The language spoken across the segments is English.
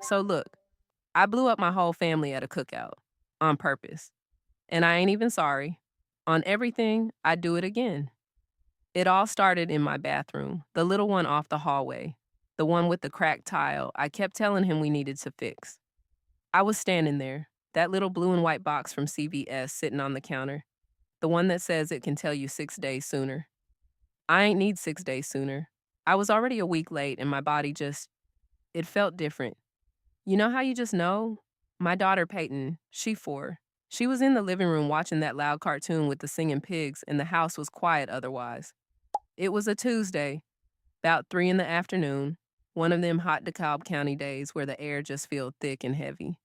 So look, I blew up my whole family at a cookout on purpose. And I ain't even sorry. On everything, I'd do it again. It all started in my bathroom, the little one off the hallway, the one with the cracked tile I kept telling him we needed to fix. I was standing there, that little blue and white box from CVS sitting on the counter, the one that says it can tell you 6 days sooner. I ain't need 6 days sooner. I was already a week late and my body just, it felt different. You know how you just know? My daughter Peyton, she 4. She was in the living room watching that loud cartoon with the singing pigs and the house was quiet otherwise. It was a Tuesday, about 3 in the afternoon, one of them hot DeKalb County days where the air just felt thick and heavy.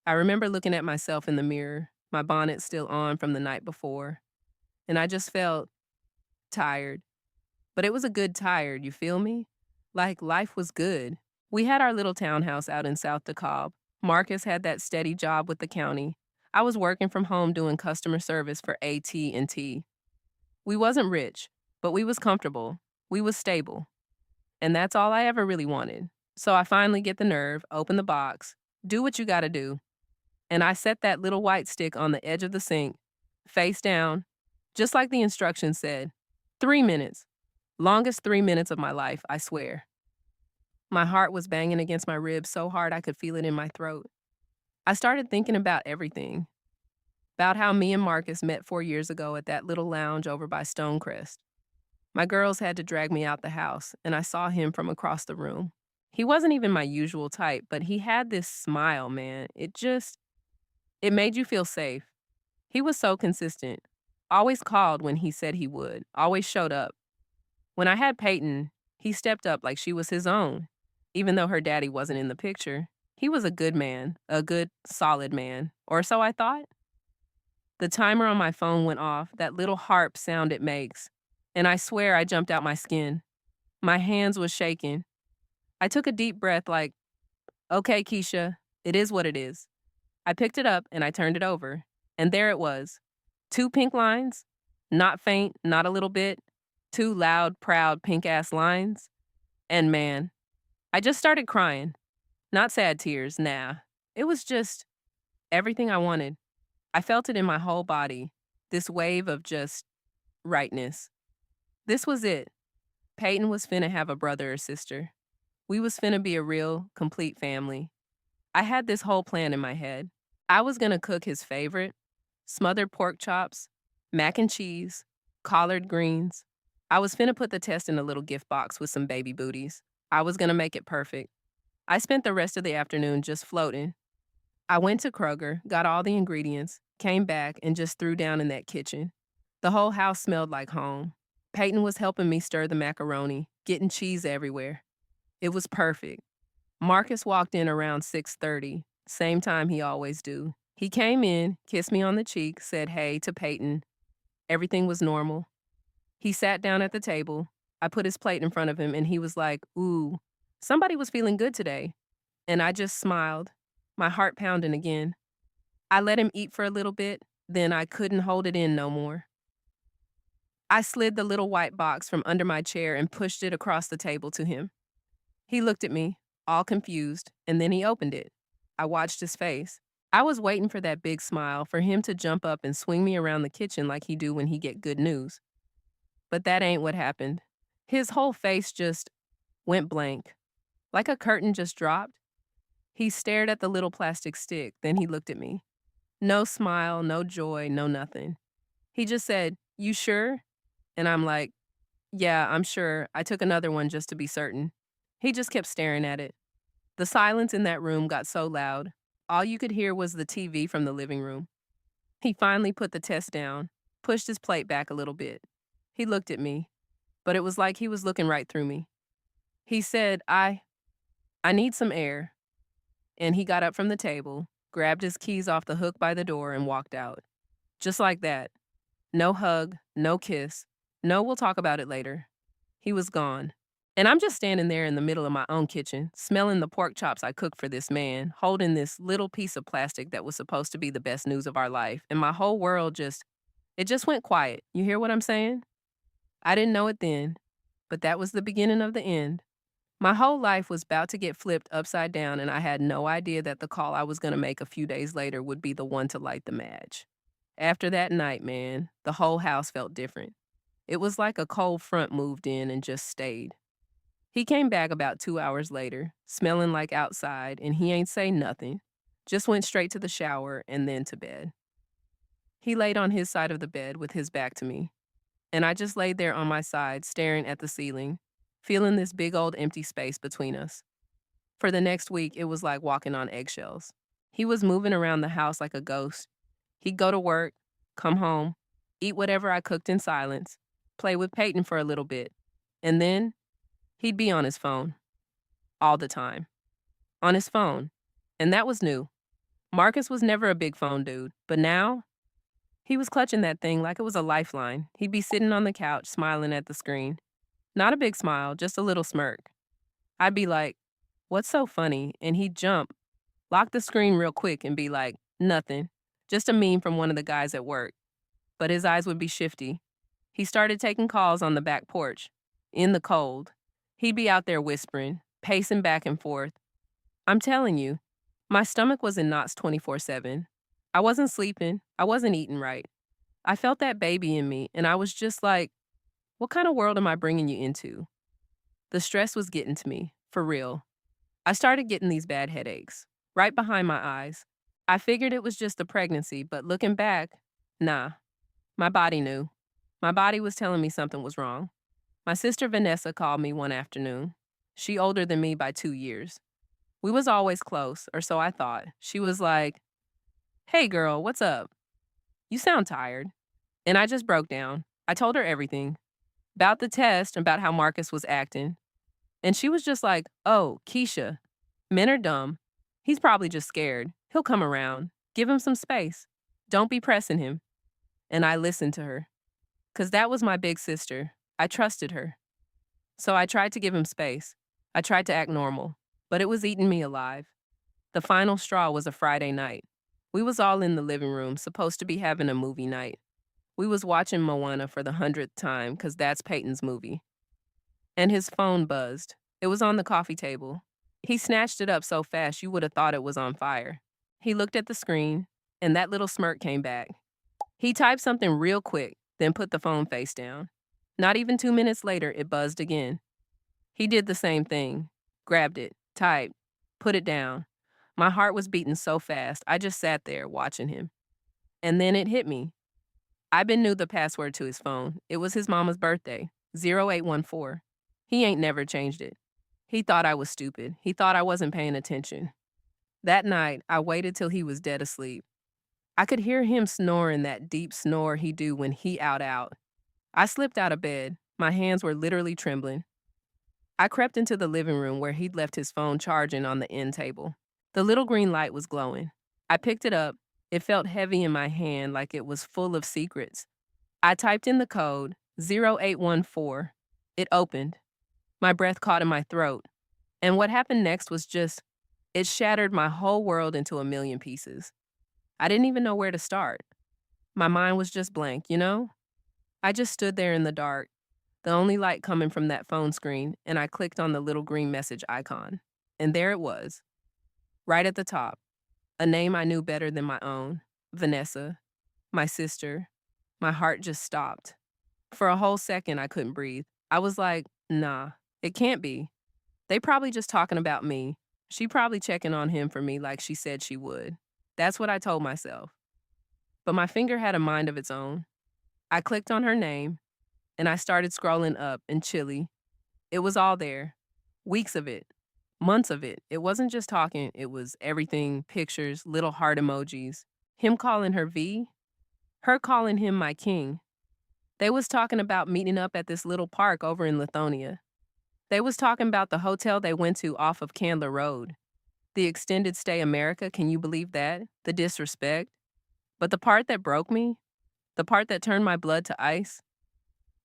I remember looking at myself in the mirror, my bonnet still on from the night before, and I just felt tired. But it was a good tired, you feel me? Like life was good. We had our little townhouse out in South DeKalb. Marcus had that steady job with the county. I was working from home doing customer service for AT&T. We wasn't rich, but we was comfortable. We was stable. And that's all I ever really wanted. So I finally get the nerve, open the box, do what you gotta do. And I set that little white stick on the edge of the sink, face down, just like the instructions said. 3 minutes. Longest 3 minutes of my life, I swear. My heart was banging against my ribs so hard I could feel it in my throat. I started thinking about everything. About how me and Marcus met 4 years ago at that little lounge over by Stonecrest. My girls had to drag me out the house, and I saw him from across the room. He wasn't even my usual type, but he had this smile, man. It made you feel safe. He was so consistent. Always called when he said he would, always showed up. When I had Peyton, he stepped up like she was his own. Even though her daddy wasn't in the picture, he was a good man, a good, solid man, or so I thought. The timer on my phone went off, that little harp sound it makes, and I swear I jumped out my skin. My hands was shaking. I took a deep breath like, okay, Keisha, it is what it is. I picked it up and I turned it over, and there it was. 2 pink lines, not faint, not a little bit, 2 loud, proud, pink-ass lines. And man, I just started crying. Not sad tears, nah. It was just everything I wanted. I felt it in my whole body, this wave of just rightness. This was it. Peyton was finna have a brother or sister. We was finna be a real, complete family. I had this whole plan in my head. I was gonna cook his favorite, smothered pork chops, mac and cheese, collard greens. I was finna put the test in a little gift box with some baby booties. I was gonna make it perfect. I spent the rest of the afternoon just floating. I went to Kroger, got all the ingredients, came back, and just threw down in that kitchen. The whole house smelled like home. Peyton was helping me stir the macaroni, getting cheese everywhere. It was perfect. Marcus walked in around 6:30, same time he always do. He came in, kissed me on the cheek, said hey to Peyton. Everything was normal. He sat down at the table. I put his plate in front of him and he was like, ooh, somebody was feeling good today. And I just smiled, my heart pounding again. I let him eat for a little bit, then I couldn't hold it in no more. I slid the little white box from under my chair and pushed it across the table to him. He looked at me, all confused, and then he opened it. I watched his face. I was waiting for that big smile, for him to jump up and swing me around the kitchen like he do when he get good news. But that ain't what happened. His whole face just went blank, like a curtain just dropped. He stared at the little plastic stick, then he looked at me. No smile, no joy, no nothing. He just said, "You sure?" And I'm like, "Yeah, I'm sure. I took another one just to be certain." He just kept staring at it. The silence in that room got so loud. All you could hear was the TV from the living room. He finally put the test down, pushed his plate back a little bit. He looked at me, but it was like he was looking right through me. He said, I need some air. And he got up from the table, grabbed his keys off the hook by the door, and walked out. Just like that. No hug, no kiss. No, we'll talk about it later. He was gone. And I'm just standing there in the middle of my own kitchen, smelling the pork chops I cooked for this man, holding this little piece of plastic that was supposed to be the best news of our life. And my whole world it just went quiet. You hear what I'm saying? I didn't know it then, but that was the beginning of the end. My whole life was about to get flipped upside down, and I had no idea that the call I was going to make a few days later would be the one to light the match. After that night, man, the whole house felt different. It was like a cold front moved in and just stayed. He came back about 2 hours later, smelling like outside, and he ain't say nothing. Just went straight to the shower and then to bed. He laid on his side of the bed with his back to me, and I just laid there on my side, staring at the ceiling, feeling this big old empty space between us. For the next week, it was like walking on eggshells. He was moving around the house like a ghost. He'd go to work, come home, eat whatever I cooked in silence, play with Peyton for a little bit, and then he'd be on his phone all the time. On his phone. And that was new. Marcus was never a big phone dude, but now he was clutching that thing like it was a lifeline. He'd be sitting on the couch, smiling at the screen. Not a big smile, just a little smirk. I'd be like, "What's so funny?" And he'd jump, lock the screen real quick, and be like, "Nothing. Just a meme from one of the guys at work." But his eyes would be shifty. He started taking calls on the back porch, in the cold. He'd be out there whispering, pacing back and forth. I'm telling you, my stomach was in knots 24/7. I wasn't sleeping. I wasn't eating right. I felt that baby in me, and I was just like, what kind of world am I bringing you into? The stress was getting to me, for real. I started getting these bad headaches, right behind my eyes. I figured it was just the pregnancy, but looking back, nah, my body knew. My body was telling me something was wrong. My sister Vanessa called me one afternoon. She older than me by 2 years. We was always close, or so I thought. She was like, "Hey girl, what's up? You sound tired." And I just broke down. I told her everything. About the test, about how Marcus was acting. And she was just like, "Oh, Keisha, men are dumb. He's probably just scared. He'll come around. Give him some space. Don't be pressing him." And I listened to her. 'Cause that was my big sister. I trusted her. So I tried to give him space. I tried to act normal. But it was eating me alive. The final straw was a Friday night. We was all in the living room, supposed to be having a movie night. We was watching Moana for the 100th time, 'cause that's Peyton's movie. And his phone buzzed. It was on the coffee table. He snatched it up so fast you would have thought it was on fire. He looked at the screen, and that little smirk came back. He typed something real quick, then put the phone face down. Not even 2 minutes later, it buzzed again. He did the same thing. Grabbed it, typed, put it down. My heart was beating so fast, I just sat there watching him. And then it hit me. I been knew the password to his phone. It was his mama's birthday, 0814. He ain't never changed it. He thought I was stupid. He thought I wasn't paying attention. That night, I waited till he was dead asleep. I could hear him snoring that deep snore he do when he out. I slipped out of bed. My hands were literally trembling. I crept into the living room where he'd left his phone charging on the end table. The little green light was glowing. I picked it up. It felt heavy in my hand like it was full of secrets. I typed in the code, 0814. It opened. My breath caught in my throat. And what happened next was just, it shattered my whole world into a million pieces. I didn't even know where to start. My mind was just blank, you know? I just stood there in the dark, the only light coming from that phone screen, and I clicked on the little green message icon. And there it was, right at the top, a name I knew better than my own, Vanessa, my sister. My heart just stopped. For a whole second, I couldn't breathe. I was like, nah, it can't be. They probably just talking about me. She probably checking on him for me like she said she would. That's what I told myself. But my finger had a mind of its own. I clicked on her name, and I started scrolling up, and chilly. It was all there. Weeks of it. Months of it. It wasn't just talking, it was everything, pictures, little heart emojis. Him calling her V, her calling him my king. They was talking about meeting up at this little park over in Lithonia. They was talking about the hotel they went to off of Candler Road. The extended stay America, can you believe that? The disrespect. But the part that broke me, the part that turned my blood to ice,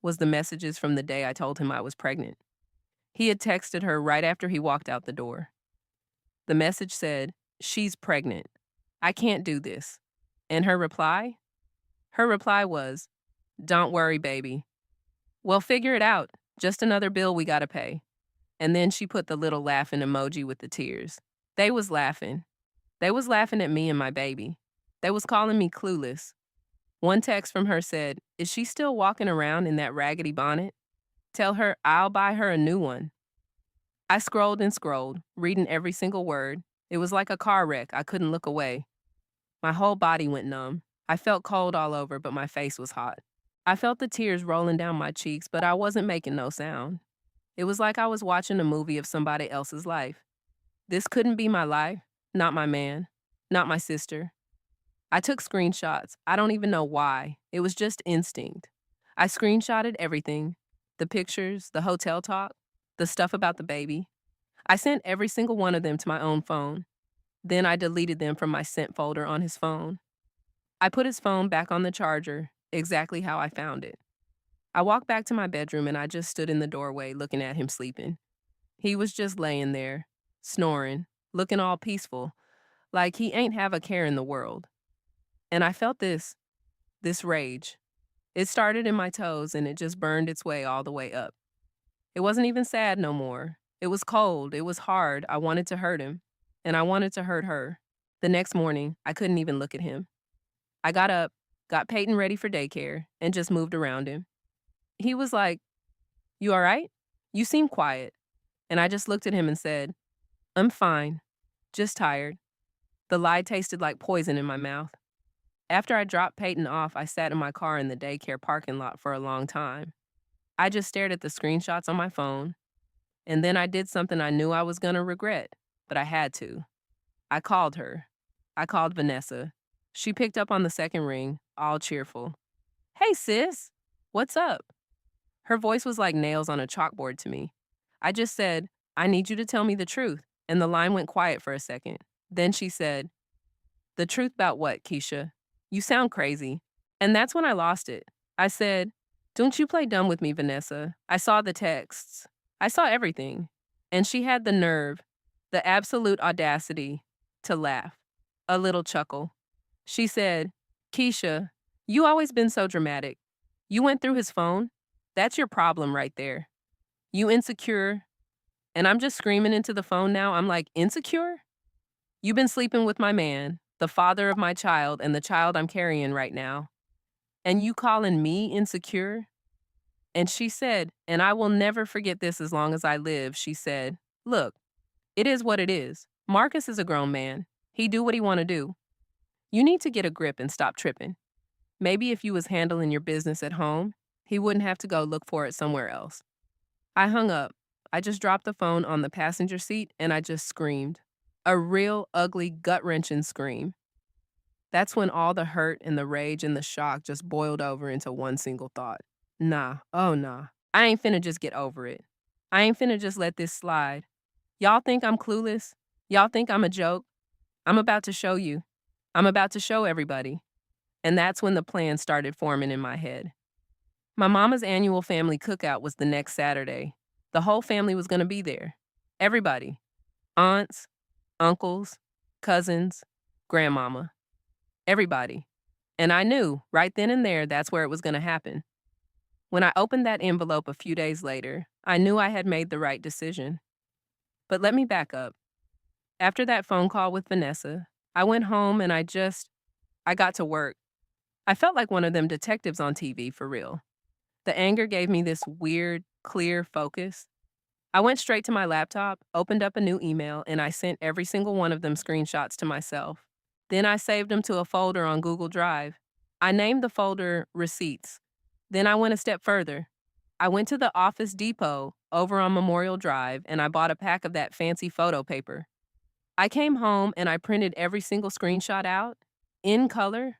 was the messages from the day I told him I was pregnant. He had texted her right after he walked out the door. The message said, "She's pregnant. I can't do this." And her reply? Her reply was, "Don't worry, baby. Well, figure it out. Just another bill we gotta pay." And then she put the little laughing emoji with the tears. They was laughing. They was laughing at me and my baby. They was calling me clueless. One text from her said, "Is she still walking around in that raggedy bonnet? Tell her I'll buy her a new one." I scrolled and scrolled, reading every single word. It was like a car wreck. I couldn't look away. My whole body went numb. I felt cold all over, but my face was hot. I felt the tears rolling down my cheeks, but I wasn't making no sound. It was like I was watching a movie of somebody else's life. This couldn't be my life, not my man, not my sister. I took screenshots. I don't even know why. It was just instinct. I screenshotted everything, the pictures, the hotel talk, the stuff about the baby. I sent every single one of them to my own phone. Then I deleted them from my sent folder on his phone. I put his phone back on the charger, exactly how I found it. I walked back to my bedroom and I just stood in the doorway looking at him sleeping. He was just laying there, snoring, looking all peaceful, like he ain't have a care in the world. And I felt this rage. It started in my toes and it just burned its way all the way up. It wasn't even sad no more. It was cold. It was hard. I wanted to hurt him. And I wanted to hurt her. The next morning, I couldn't even look at him. I got up, got Peyton ready for daycare, and just moved around him. He was like, "You all right? You seem quiet." And I just looked at him and said, "I'm fine. Just tired." The lie tasted like poison in my mouth. After I dropped Peyton off, I sat in my car in the daycare parking lot for a long time. I just stared at the screenshots on my phone, and then I did something I knew I was gonna regret, but I had to. I called her. I called Vanessa. She picked up on the second ring, all cheerful. "Hey, sis. What's up?" Her voice was like nails on a chalkboard to me. I just said, "I need you to tell me the truth," and the line went quiet for a second. Then she said, "The truth about what, Keisha? You sound crazy." And that's when I lost it. I said, "Don't you play dumb with me, Vanessa. I saw the texts. I saw everything." And she had the nerve, the absolute audacity, to laugh. A little chuckle. She said, "Keisha, you always been so dramatic. You went through his phone? That's your problem right there. You insecure." And I'm just screaming into the phone now. I'm like, "Insecure? You've been sleeping with my man, the father of my child and the child I'm carrying right now. And you calling me insecure?" And she said, and I will never forget this as long as I live, she said, "Look, it is what it is. Marcus is a grown man. He do what he want to do. You need to get a grip and stop tripping. Maybe if you was handling your business at home, he wouldn't have to go look for it somewhere else." I hung up. I just dropped the phone on the passenger seat and I just screamed. A real ugly, gut-wrenching scream. That's when all the hurt and the rage and the shock just boiled over into one single thought. Nah, oh nah. I ain't finna just get over it. I ain't finna just let this slide. Y'all think I'm clueless? Y'all think I'm a joke? I'm about to show you. I'm about to show everybody. And that's when the plan started forming in my head. My mama's annual family cookout was the next Saturday. The whole family was gonna be there. Everybody. Aunts, uncles, cousins, grandmama. Everybody. And I knew, right then and there, that's where it was gonna happen. When I opened that envelope a few days later, I knew I had made the right decision. But let me back up. After that phone call with Vanessa, I went home and I got to work. I felt like one of them detectives on TV, for real. The anger gave me this weird, clear focus. I went straight to my laptop, opened up a new email, and I sent every single one of them screenshots to myself. Then I saved them to a folder on Google Drive. I named the folder Receipts. Then I went a step further. I went to the Office Depot over on Memorial Drive and I bought a pack of that fancy photo paper. I came home and I printed every single screenshot out, in color.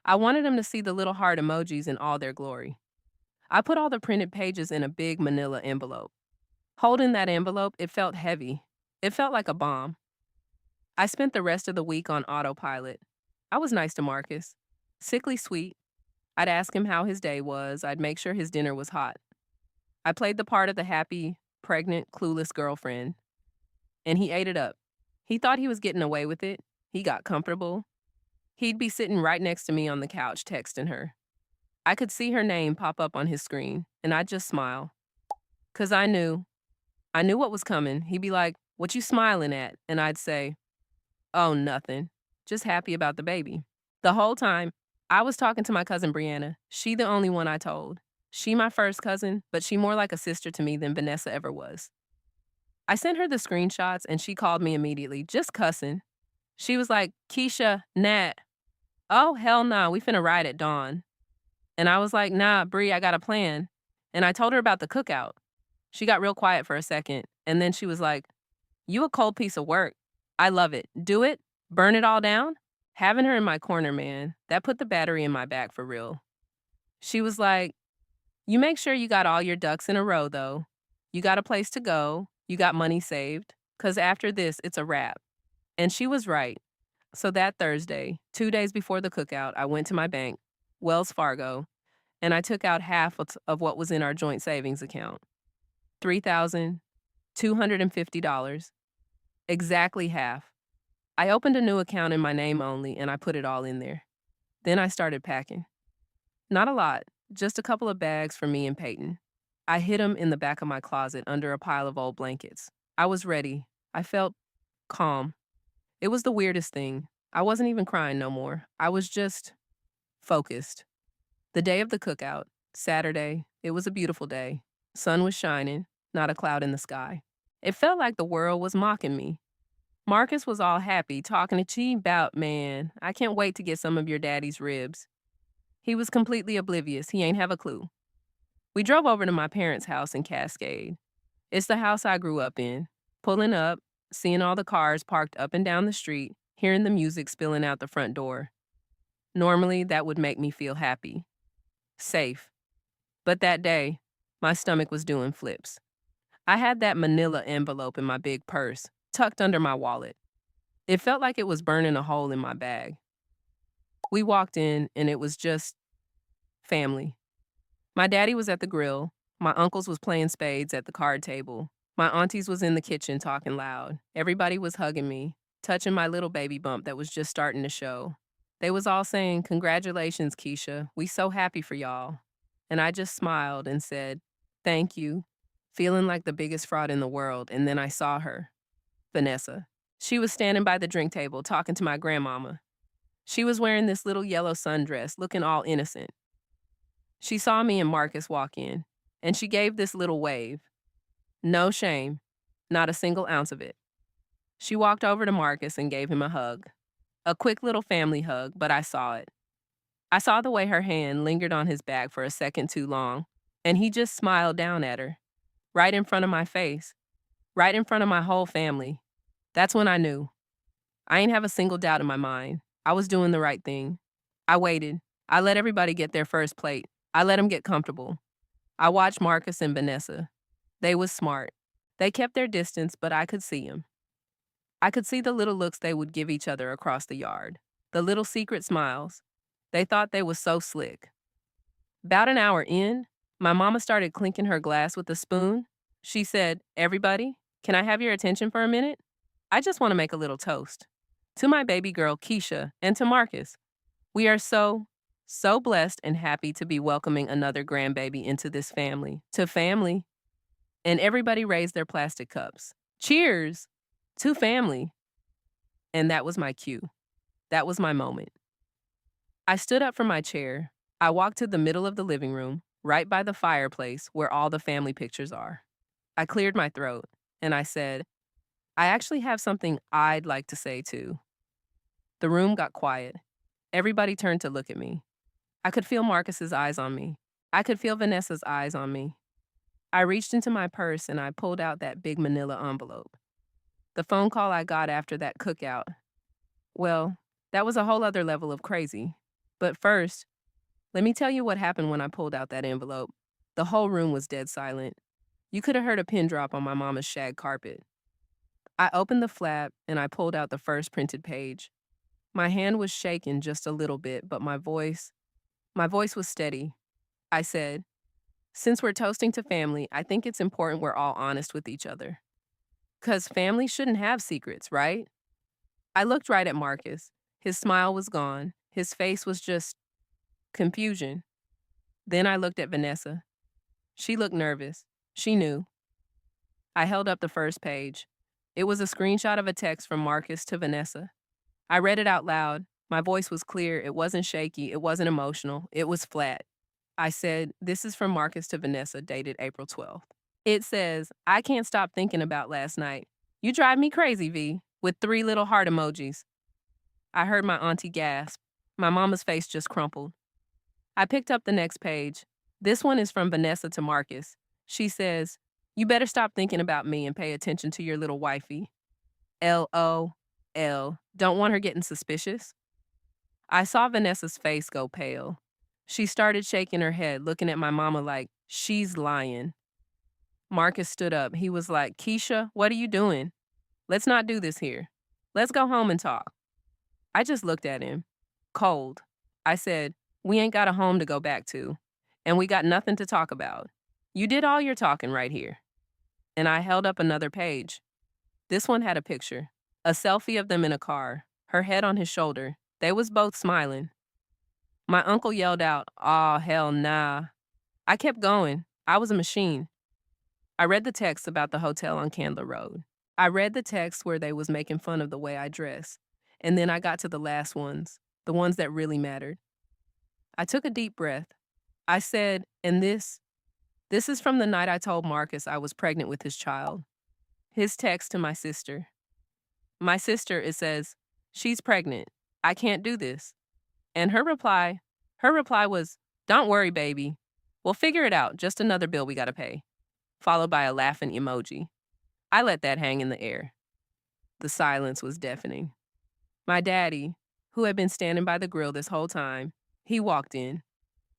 I wanted them to see the little heart emojis in all their glory. I put all the printed pages in a big manila envelope. Holding that envelope, it felt heavy. It felt like a bomb. I spent the rest of the week on autopilot. I was nice to Marcus. Sickly sweet. I'd ask him how his day was. I'd make sure his dinner was hot. I played the part of the happy, pregnant, clueless girlfriend. And he ate it up. He thought he was getting away with it. He got comfortable. He'd be sitting right next to me on the couch texting her. I could see her name pop up on his screen, and I'd just smile. 'Cause I knew I knew what was coming. He'd be like, "What you smiling at?" And I'd say, "Oh, nothing. Just happy about the baby." The whole time, I was talking to my cousin Brianna. She the only one I told. She my first cousin, but she more like a sister to me than Vanessa ever was. I sent her the screenshots and she called me immediately, just cussing. She was like, "Keisha, Nat, oh, hell nah, we finna ride at dawn." And I was like, "Nah, Bree, I got a plan." And I told her about the cookout. She got real quiet for a second, and then she was like, "You a cold piece of work. I love it. Do it? Burn it all down?" Having her in my corner, man, that put the battery in my back for real. She was like, "You make sure you got all your ducks in a row, though. You got a place to go. You got money saved. 'Cause after this, it's a wrap." And she was right. So that Thursday, 2 days before the cookout, I went to my bank, Wells Fargo, and I took out half of what was in our joint savings account. $3,250. Exactly half. I opened a new account in my name only and I put it all in there. Then I started packing. Not a lot, just a couple of bags for me and Peyton. I hid them in the back of my closet under a pile of old blankets. I was ready. I felt calm. It was the weirdest thing. I wasn't even crying no more. I was just focused. The day of the cookout, Saturday, it was a beautiful day. Sun was shining, not a cloud in the sky. It felt like the world was mocking me. Marcus was all happy, talking to Chi about, "Man, I can't wait to get some of your daddy's ribs." He was completely oblivious. He ain't have a clue. We drove over to my parents' house in Cascade. It's the house I grew up in. Pulling up, seeing all the cars parked up and down the street, hearing the music spilling out the front door. Normally, that would make me feel happy, safe. But that day, my stomach was doing flips. I had that manila envelope in my big purse, tucked under my wallet. It felt like it was burning a hole in my bag. We walked in, and it was just family. My daddy was at the grill. My uncles was playing spades at the card table. My aunties was in the kitchen talking loud. Everybody was hugging me, touching my little baby bump that was just starting to show. They was all saying, "Congratulations, Keisha. We so happy for y'all." And I just smiled and said, "Thank you," feeling like the biggest fraud in the world. And then I saw her, Vanessa. She was standing by the drink table talking to my grandmama. She was wearing this little yellow sundress, looking all innocent. She saw me and Marcus walk in, and she gave this little wave. No shame, not a single ounce of it. She walked over to Marcus and gave him a hug. A quick little family hug, but I saw it. I saw the way her hand lingered on his back for a second too long, and he just smiled down at her, right in front of my face, right in front of my whole family. That's when I knew. I ain't have a single doubt in my mind. I was doing the right thing. I waited. I let everybody get their first plate. I let them get comfortable. I watched Marcus and Vanessa. They was smart. They kept their distance, but I could see them. I could see the little looks they would give each other across the yard, the little secret smiles. They thought they was so slick. About an hour in, my mama started clinking her glass with a spoon. She said, "Everybody, can I have your attention for a minute? I just want to make a little toast. To my baby girl, Keisha, and to Marcus. We are so blessed and happy to be welcoming another grandbaby into this family. To family." And everybody raised their plastic cups. Cheers! To family. And that was my cue. That was my moment. I stood up from my chair. I walked to the middle of the living room, right by the fireplace where all the family pictures are. I cleared my throat, and I said, "I actually have something I'd like to say too." The room got quiet. Everybody turned to look at me. I could feel Marcus's eyes on me. I could feel Vanessa's eyes on me. I reached into my purse and I pulled out that big manila envelope. The phone call I got after that cookout. Well, that was a whole other level of crazy. But first, let me tell you what happened when I pulled out that envelope. The whole room was dead silent. You could have heard a pin drop on my mama's shag carpet. I opened the flap and I pulled out the first printed page. My hand was shaking just a little bit, but my voice was steady. I said, "Since we're toasting to family, I think it's important we're all honest with each other. 'Cause family shouldn't have secrets, right?" I looked right at Marcus. His smile was gone. His face was just confusion. Then I looked at Vanessa. She looked nervous. She knew. I held up the first page. It was a screenshot of a text from Marcus to Vanessa. I read it out loud. My voice was clear. It wasn't shaky. It wasn't emotional. It was flat. I said, "This is from Marcus to Vanessa, dated April 12th. It says, I can't stop thinking about last night. You drive me crazy, V, with 3 little heart emojis." I heard my auntie gasp. My mama's face just crumpled. I picked up the next page. This one is from Vanessa to Marcus. She says, "You better stop thinking about me and pay attention to your little wifey. LOL. Don't want her getting suspicious." I saw Vanessa's face go pale. She started shaking her head, looking at my mama like, she's lying. Marcus stood up. He was like, "Keisha, what are you doing? Let's not do this here. Let's go home and talk." I just looked at him, cold. I said, "We ain't got a home to go back to, and we got nothing to talk about. You did all your talking right here." And I held up another page. This one had a picture, a selfie of them in a car, her head on his shoulder. They was both smiling. My uncle yelled out, "Aw, hell nah." I kept going. I was a machine. I read the text about the hotel on Candler Road. I read the text where they was making fun of the way I dress. And then I got to the last ones, the ones that really mattered. I took a deep breath. I said, "And this is from the night I told Marcus I was pregnant with his child." His text to my sister. My sister, it says, "She's pregnant. I can't do this." And her reply was, "Don't worry, baby. We'll figure it out. Just another bill we gotta pay." Followed by a laughing emoji. I let that hang in the air. The silence was deafening. My daddy, who had been standing by the grill this whole time, he walked in.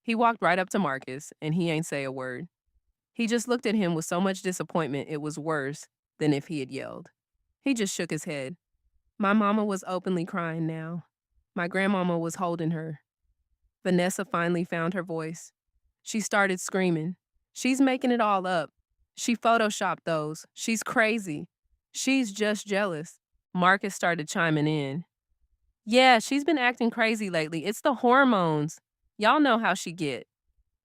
He walked right up to Marcus, and he ain't say a word. He just looked at him with so much disappointment it was worse than if he had yelled. He just shook his head. My mama was openly crying now. My grandmama was holding her. Vanessa finally found her voice. She started screaming. "She's making it all up. She photoshopped those. She's crazy. She's just jealous." Marcus started chiming in. "Yeah, she's been acting crazy lately. It's the hormones. Y'all know how she get."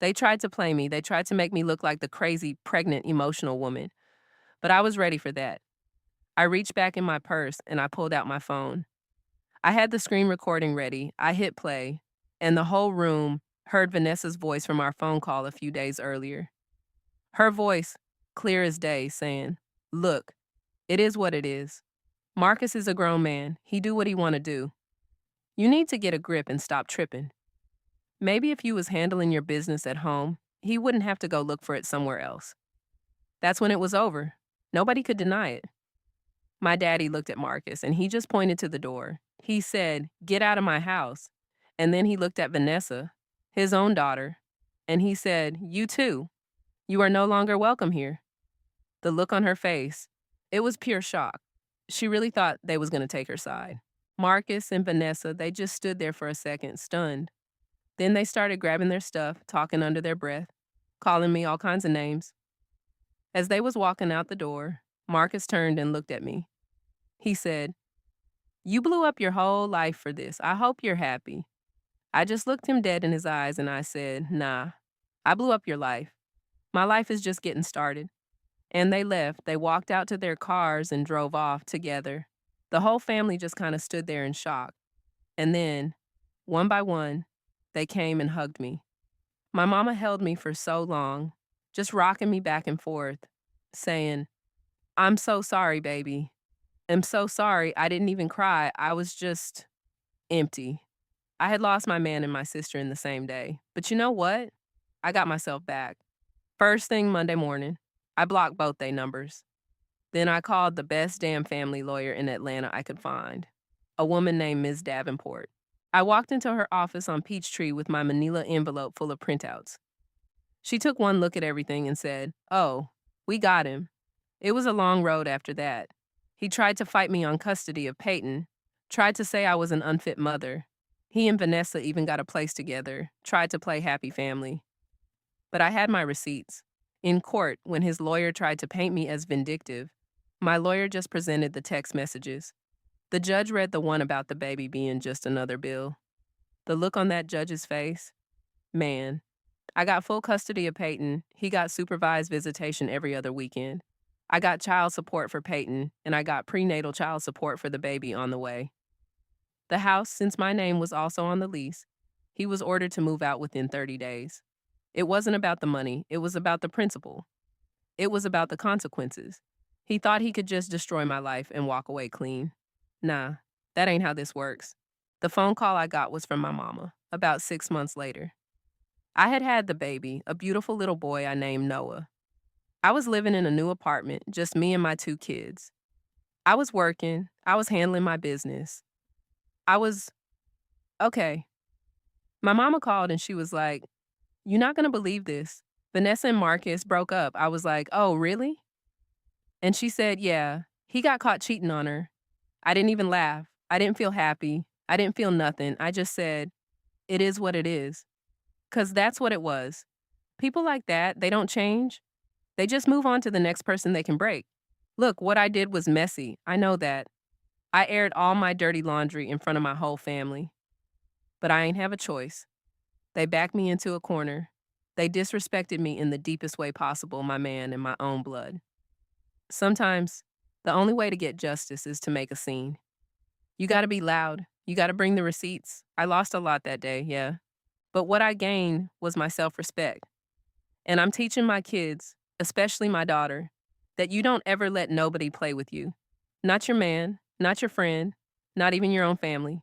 They tried to play me. They tried to make me look like the crazy, pregnant, emotional woman. But I was ready for that. I reached back in my purse and I pulled out my phone. I had the screen recording ready. I hit play, and the whole room heard Vanessa's voice from our phone call a few days earlier. Her voice, clear as day, saying, "Look, it is what it is. Marcus is a grown man. He do what he want to do. You need to get a grip and stop tripping. Maybe if you was handling your business at home, he wouldn't have to go look for it somewhere else." That's when it was over. Nobody could deny it. My daddy looked at Marcus and he just pointed to the door. He said, "Get out of my house." And then he looked at Vanessa, his own daughter, and he said, "You too. You are no longer welcome here." The look on her face, it was pure shock. She really thought they was going to take her side. Marcus and Vanessa, they just stood there for a second, stunned. Then they started grabbing their stuff, talking under their breath, calling me all kinds of names. As they was walking out the door, Marcus turned and looked at me. He said, "You blew up your whole life for this. I hope you're happy." I just looked him dead in his eyes and I said, "Nah, I blew up your life. My life is just getting started." And they left. They walked out to their cars and drove off together. The whole family just kind of stood there in shock. And then, one by one, they came and hugged me. My mama held me for so long, just rocking me back and forth, saying, "I'm so sorry, baby. I'm so sorry. I didn't even cry. I was just empty." I had lost my man and my sister in the same day. But you know what? I got myself back. First thing Monday morning, I blocked both their numbers. Then I called the best damn family lawyer in Atlanta I could find, a woman named Ms. Davenport. I walked into her office on Peachtree with my manila envelope full of printouts. She took one look at everything and said, "Oh, we got him." It was a long road after that. He tried to fight me on custody of Peyton, tried to say I was an unfit mother. He and Vanessa even got a place together, tried to play happy family. But I had my receipts. In court, when his lawyer tried to paint me as vindictive, my lawyer just presented the text messages. The judge read the one about the baby being just another bill. The look on that judge's face, man. I got full custody of Peyton. He got supervised visitation every other weekend. I got child support for Peyton, and I got prenatal child support for the baby on the way. The house, since my name was also on the lease, he was ordered to move out within 30 days. It wasn't about the money, it was about the principle. It was about the consequences. He thought he could just destroy my life and walk away clean. Nah, that ain't how this works. The phone call I got was from my mama, about 6 months later. I had had the baby, a beautiful little boy I named Noah. I was living in a new apartment, just me and my 2 kids. I was working, I was handling my business. I was, okay. My mama called and she was like, "You're not gonna believe this. Vanessa and Marcus broke up." I was like, "Oh, really?" And she said, "Yeah, he got caught cheating on her." I didn't even laugh. I didn't feel happy. I didn't feel nothing. I just said, "It is what it is." 'Cause that's what it was. People like that, they don't change. They just move on to the next person they can break. Look, what I did was messy. I know that. I aired all my dirty laundry in front of my whole family. But I ain't have a choice. They backed me into a corner. They disrespected me in the deepest way possible, my man and my own blood. Sometimes, the only way to get justice is to make a scene. You gotta be loud. You gotta bring the receipts. I lost a lot that day, yeah. But what I gained was my self-respect. And I'm teaching my kids, especially my daughter, that you don't ever let nobody play with you. Not your man, not your friend, not even your own family.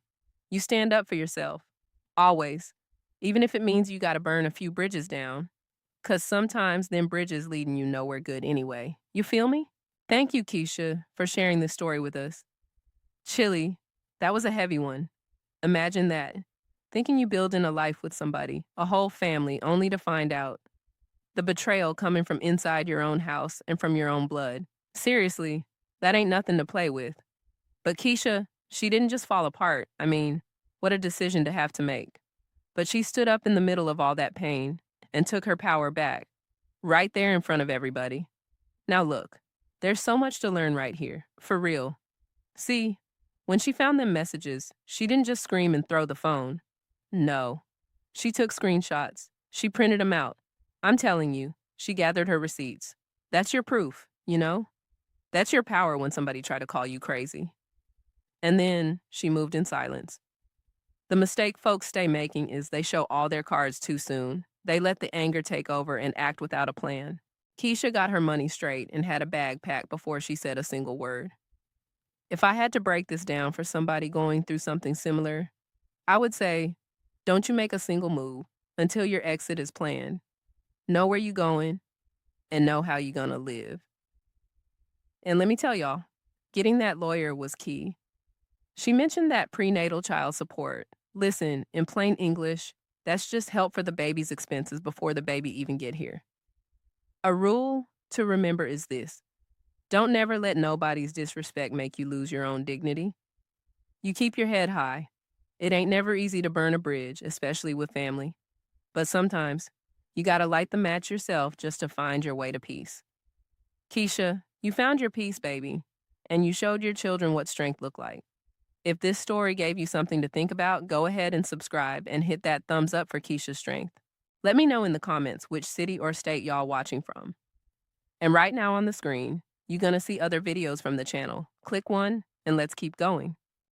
You stand up for yourself. Always. Even if it means you gotta burn a few bridges down. 'Cause sometimes them bridges leading you nowhere good anyway. You feel me? Thank you, Keisha, for sharing this story with us. Chile, that was a heavy one. Imagine that. Thinking you building a life with somebody, a whole family, only to find out the betrayal coming from inside your own house and from your own blood. Seriously, that ain't nothing to play with. But Keisha, she didn't just fall apart. I mean, what a decision to have to make. But she stood up in the middle of all that pain and took her power back, right there in front of everybody. Now look, there's so much to learn right here, for real. See, when she found them messages, she didn't just scream and throw the phone. No. She took screenshots. She printed them out. I'm telling you, she gathered her receipts. That's your proof, you know? That's your power when somebody tried to call you crazy. And then she moved in silence. The mistake folks stay making is they show all their cards too soon. They let the anger take over and act without a plan. Keisha got her money straight and had a bag packed before she said a single word. If I had to break this down for somebody going through something similar, I would say, don't you make a single move until your exit is planned. Know where you're going and know how you're gonna live. And let me tell y'all, getting that lawyer was key. She mentioned that prenatal child support. Listen, in plain English, that's just help for the baby's expenses before the baby even get here. A rule to remember is this: don't never let nobody's disrespect make you lose your own dignity. You keep your head high. It ain't never easy to burn a bridge, especially with family. But sometimes, you gotta light the match yourself just to find your way to peace. Keisha, you found your peace, baby, and you showed your children what strength looked like. If this story gave you something to think about, go ahead and subscribe and hit that thumbs up for Keisha's strength. Let me know in the comments which city or state y'all watching from. And right now on the screen, you're gonna see other videos from the channel. Click one and let's keep going.